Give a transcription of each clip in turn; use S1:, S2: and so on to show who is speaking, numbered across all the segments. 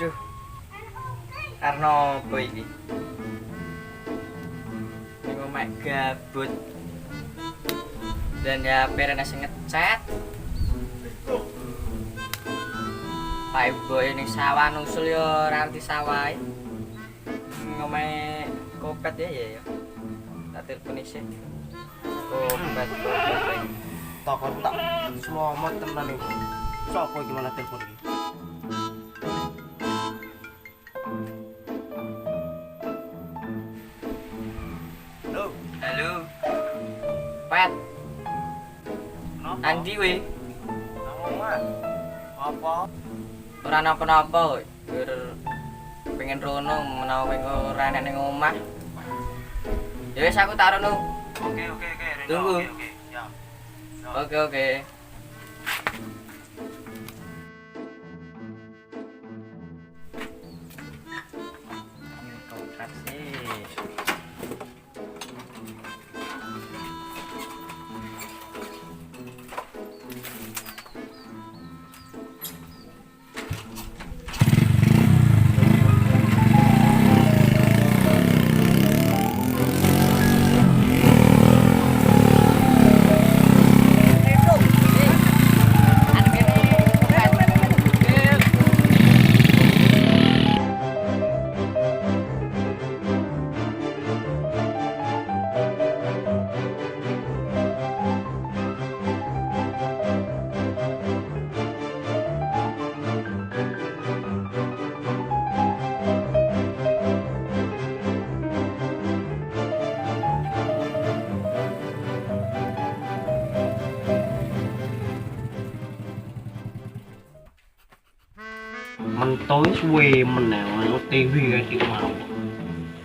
S1: Aduh. Karena apa iki? Ning omek gabut. Dan ya perene sing ngechat. Pak Boy ning sawah nusul yo ora ngerti sawah. Omek kopet ya. Tak telepon isih. Kopet.
S2: Takon tak selamat tenan iki. Sopo iki malah telepon iki?
S1: Halo. Pet. Andi we.
S2: Apa?
S1: Ora napa-napa. Pengen rono menawa kowe ora enek ning omah. Ya wis aku tak rono.
S2: Oke.
S1: Tunggu.
S2: Oke. Ya.
S1: Oke. Kontrak sih.
S2: Mentoy suwe meneh ono TV iki mau.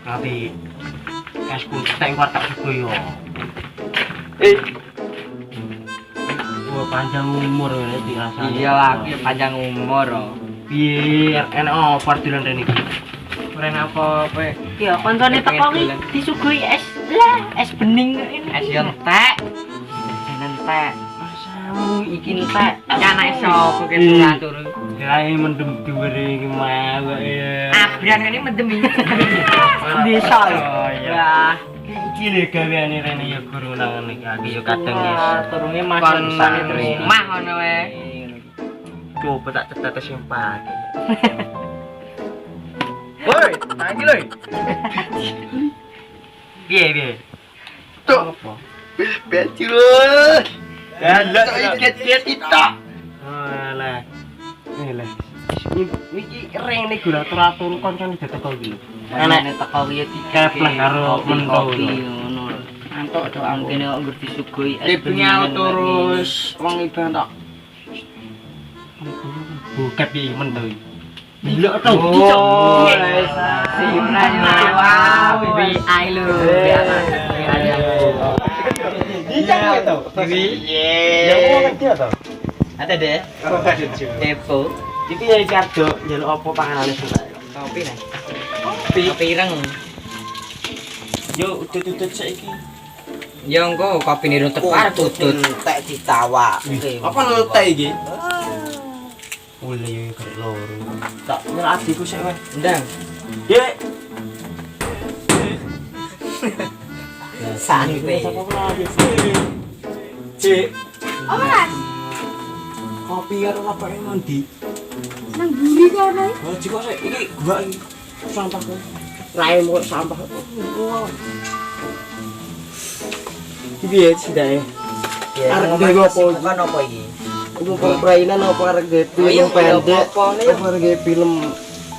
S2: Tapi esku tak wartak juga yo. Gua panjang umur ngene dirasani.
S1: Iya lah, aku ya panjang umur.
S2: Piye enak offer dilan rene iki.
S1: Keren apa kowe?
S3: Ya koncone teko iki disuguhi es lah, es bening
S1: Es entek. Entek.
S2: Masamu
S1: Iki entek. Anake sapa ki turatur?
S2: gawe mendem dhuwur iki mau ya.
S1: Abran ngene mendem iki.
S3: desa.
S2: Oh iya. Iki lho gaweane rene ya guru nang ngene iki ya kadang ya.
S3: Turunge
S1: Kon
S3: masane terus.
S1: mah ngono wae.
S2: Coba tak cetet sing pake. Woi, tangi lho. Piye? Tok. Beci lho. Dan lek iket kita. Alah. Lah. Iki reng nih gula teratur koncone teko iki.
S1: Enek teko wiye
S2: Keplek karo mentok.
S1: ngono. Antuk tok angkene kok ngerti disuguhi es
S2: Tripnya
S1: bening
S2: terus wong iban tok. Buket iki mentok. Gila to.
S1: Oh, Simran wow, BI lu.
S2: Iya to.
S1: Iya.
S2: Ya kok ngerti to?
S1: Ada deh.
S2: Oh, ada juga.
S1: Depo.
S2: Iki ya kado njaluk apa panganane sing
S1: Kopi nih. Kopi ireng.
S2: Yo utut-utut saiki.
S1: Ya engko kopi niru tepat tutut.
S3: Tak ditawa.
S2: Apa ngelte iki? Oleh yo karek loro. Tak nyerah adikku sik wae.
S1: Ndang.
S2: Dek.
S1: Santai.
S2: Cek,
S4: Oh mas,
S2: kopi karo lapake mandi.
S4: nang buri kono iki.
S2: Oh, jiko sik iki gua iki sampah kok. Lae mau sampah. Iki piye sidake? Arep nggawe apa?
S1: Kan apa iki?
S2: Iku permainan apa arep nggawe
S1: Oh iya,
S2: film pendek?
S1: apa nih?
S2: Apa arep nggawe film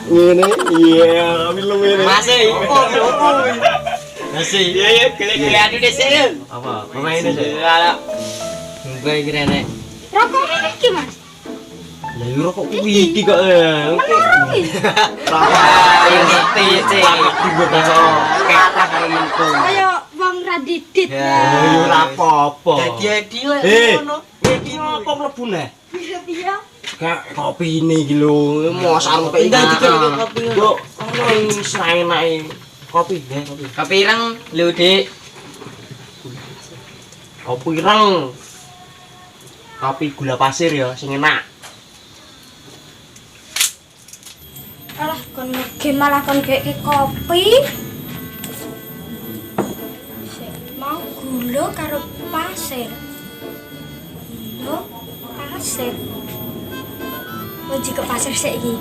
S2: ngene? Iya, film ngene.
S1: Masih. Masih. Iya, gele-gele adu deh sih.
S2: Apa? Pemainnya sih.
S1: Lah. Mbak iki rene.
S4: Rokok iki mas.
S2: Lah yo rokok kuwi iki kok.
S1: Ngerti sih. Kata karo info.
S4: Kaya wong radidit.
S2: Yo ora apa-apa.
S1: Dadi lek
S2: ngono. Iki apa mlebu neh?
S4: Iya.
S2: Kayak kopi ini iki lho, mosar kayak
S1: Enggak,
S2: iki.
S1: dikira kopi.
S2: Yo, ono sing senake kopi, ya kopi.
S1: Kopi ireng lho, Dik.
S2: Kopi ireng. Kopi gula pasir ya, sing enak.
S4: Alah kon nge malah kon gek kopi. Sik mau gula karo pasir. Gula pasir. Uji ke pasir sik iki.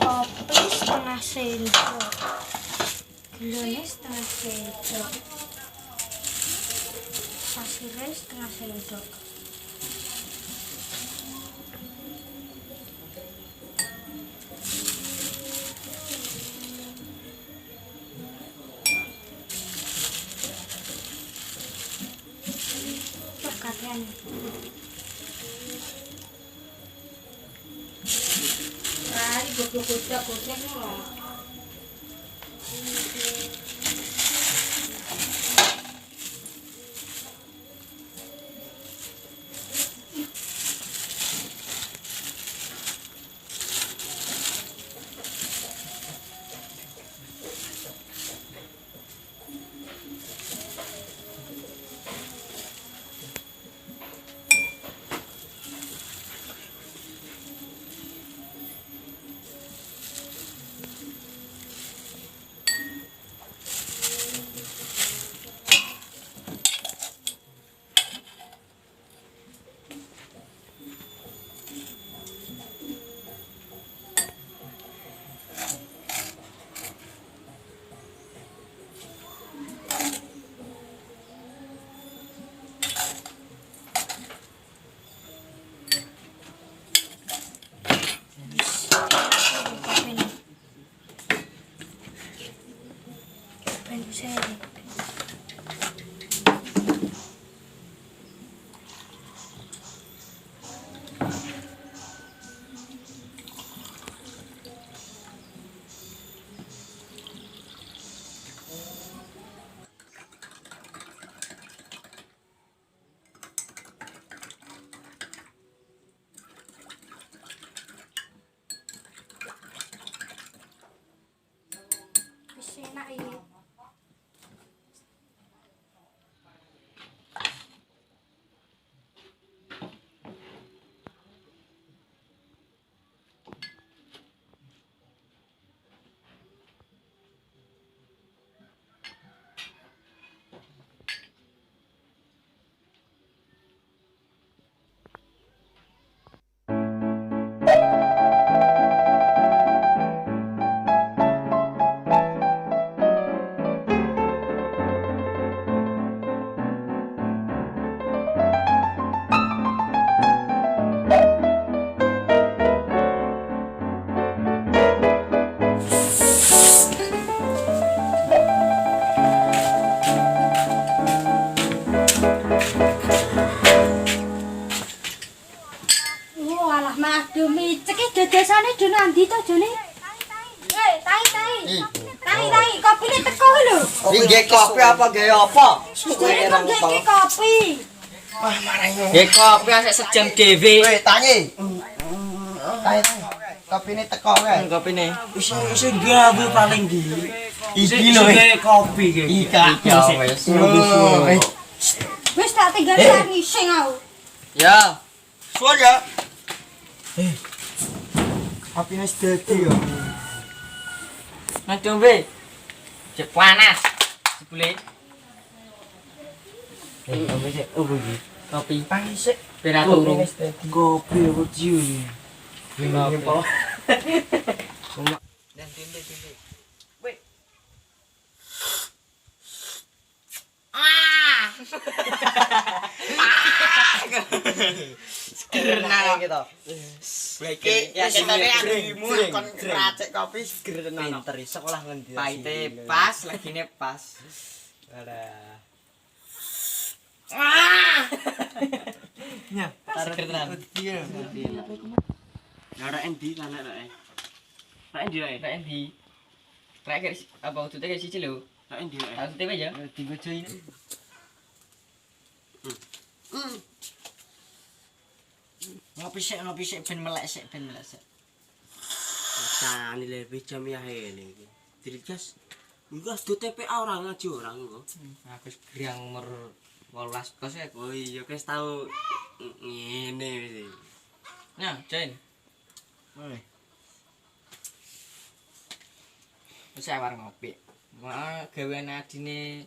S4: Kopi setengah sendok, gulanya setengah sendok, pasirnya setengah sendok. Perkatian. Goblok-goblok ngono. Enak ini. Walah madu micek iki dadasane do nandi to jane? Tai, kopine teko lho.
S1: Nggih kopi apa nggih apa?
S4: Jane kok nggih kopi.
S1: Wah, marane. Nggih kopi asik sejam dhewe.
S5: Weh, tangi. Tangi. Kopine teko wae.
S1: Kopine.
S2: Wis gawe paling di.
S5: Iki lho.
S2: Kopi iki.
S5: Iya wis.
S4: Wis tak tinggal tangi sing aku.
S1: Ya.
S5: Suwon ya. Kopine wis dadi ya.
S1: Nah, dombe. Cek panas. Jebule.
S2: Kopi sik opo iki?
S1: Kopi.
S5: Tangi sik.
S1: Pira turu.
S2: Kopi opo jiu iki?
S1: Kopi. Dan dombe. Weh.
S5: Nah gitu.
S1: Iki
S5: Ya ketane andimu kon racik kopi seger tenan.
S2: Pinter sekolah ngendi?
S1: Paite pas, lagine pas.
S5: Alah. Nya,
S1: Seger tenan.
S5: Iya.
S2: Lah rek endi kan rek? Rek endi rek?
S1: Rek endi? Rek apa utute kayak siji lho.
S2: Rek endi rek?
S1: Aku tebe aja.
S5: Digojo ini. Ngopi sik ben melek sik.
S2: Sane lebih jam ya ini iki. Dirgas. Iku as do TPA orang ngaji orang kok.
S1: Aku wis griang umur 18 kos ya.
S2: Oh iya wis tau ngene wis.
S1: Nah, join.
S5: Woi.
S1: Wis awar ngopi. Wah, gawean adine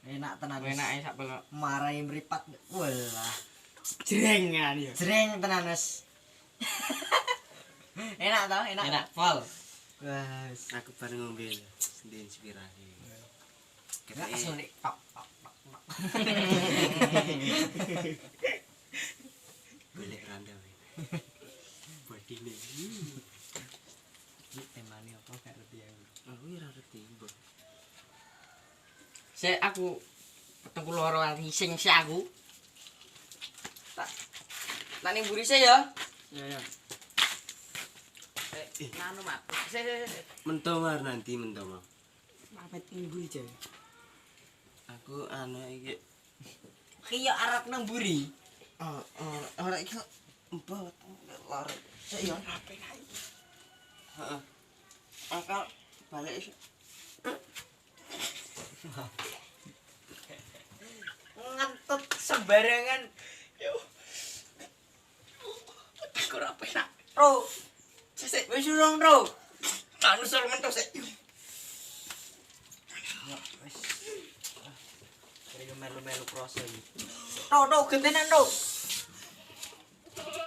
S5: Enak tenan.
S1: enake sak pelok.
S5: Marai mripat. Walah.
S1: Jrengan yo.
S5: Jreng tenan wis. Enak toh, enak.
S1: Enak pol.
S5: Wah,
S2: Aku bareng ngombe di inspirasi.
S1: Kita sulit. Tok.
S2: Golek randa we. Bodine.
S5: iki temane apa gak ngerti aku.
S2: Aku ora ngerti, Mbok.
S1: Sik aku petengku loro ati sing si aku. Tak ning mburi sik ya.
S2: Ya ya.
S1: Anu mak. Sik.
S2: Mentomar nanti mentomar.
S5: Pamit minggu aja.
S2: Aku anu iki
S5: Ki yo arep nang mburi. Ora iki mbot lor. Sik yo HP kae.
S2: heeh. Akal balik sih.
S5: Ngentut sembarangan. Yo. Aku ora penak. Ro. Sik wis urung, Ro. Tak nusul mentok sik. Ya wis. Kaya melu-melu proses iki. Ro, gentenan, Ro.